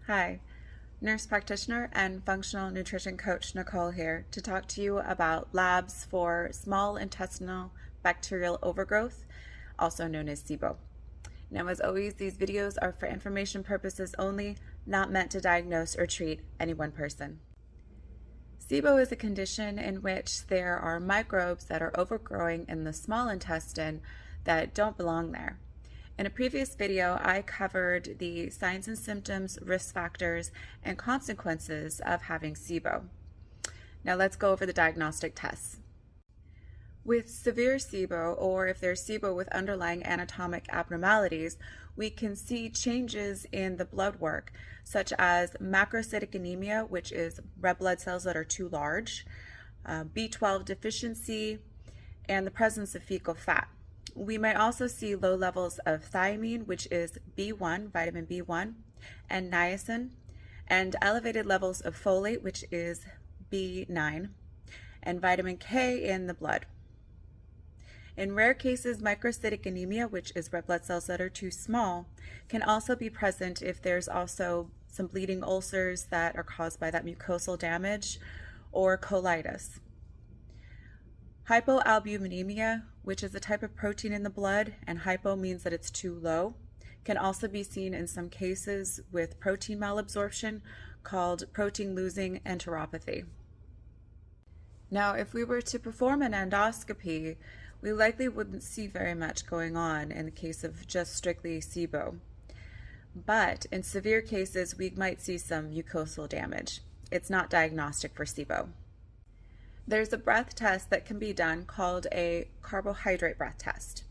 Hi, nurse practitioner and functional nutrition coach Nicole here to talk to you about labs for small intestinal bacterial overgrowth, also known as SIBO. Now, as always, these videos are for information purposes only, not meant to diagnose or treat any one person. SIBO is a condition in which there are microbes that are overgrowing in the small intestine that don't belong there. In a previous video, I covered the signs and symptoms, risk factors, and consequences of having SIBO. Now let's go over the diagnostic tests. With severe SIBO, or if there's SIBO with underlying anatomic abnormalities, we can see changes in the blood work, such as macrocytic anemia, which is red blood cells that are too large, B12 deficiency, and the presence of fecal fat. We might also see low levels of thiamine, which is B1, vitamin B1, and niacin, and elevated levels of folate, which is B9, and vitamin K in the blood. In rare cases, microcytic anemia, which is red blood cells that are too small, can also be present if there's also some bleeding ulcers that are caused by that mucosal damage or colitis. Hypoalbuminemia, which is a type of protein in the blood, and hypo means that it's too low, can also be seen in some cases with protein malabsorption called protein-losing enteropathy. Now, if we were to perform an endoscopy, we likely wouldn't see very much going on in the case of just strictly SIBO. But in severe cases, we might see some mucosal damage. It's not diagnostic for SIBO. There's a breath test that can be done called a carbohydrate breath test.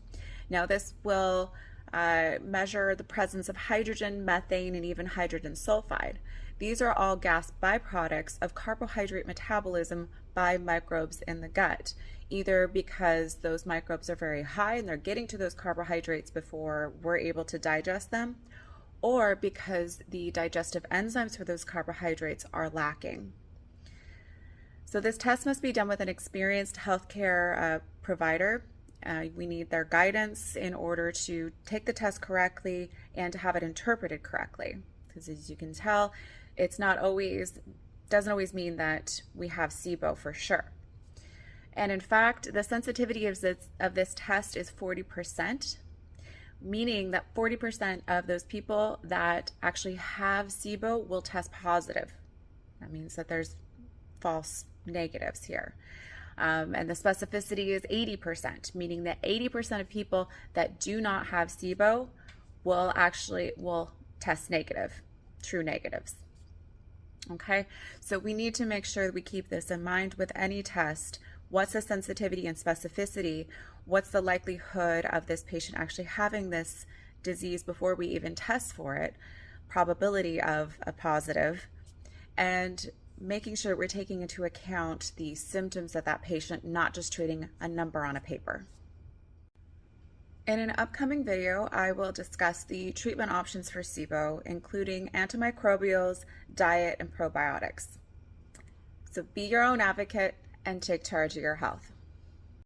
Now this will measure the presence of hydrogen, methane, and even hydrogen sulfide. These are all gas byproducts of carbohydrate metabolism by microbes in the gut, either because those microbes are very high and they're getting to those carbohydrates before we're able to digest them, or because the digestive enzymes for those carbohydrates are lacking. So this test must be done with an experienced healthcare provider. We need their guidance in order to take the test correctly and to have it interpreted correctly. Because as you can tell, doesn't always mean that we have SIBO for sure. And in fact, the sensitivity of this test is 40%, meaning that 40% of those people that actually have SIBO will test positive. That means that there's false negatives here. And the specificity is 80%, meaning that 80% of people that do not have SIBO will test negative, true negatives. Okay, so we need to make sure that we keep this in mind with any test. What's the sensitivity and specificity? What's the likelihood of this patient actually having this disease before we even test for it? Probability of a positive, and making sure we're taking into account the symptoms of that patient, not just treating a number on a paper. In an upcoming video, I will discuss the treatment options for SIBO, including antimicrobials, diet, and probiotics. So be your own advocate and take charge of your health.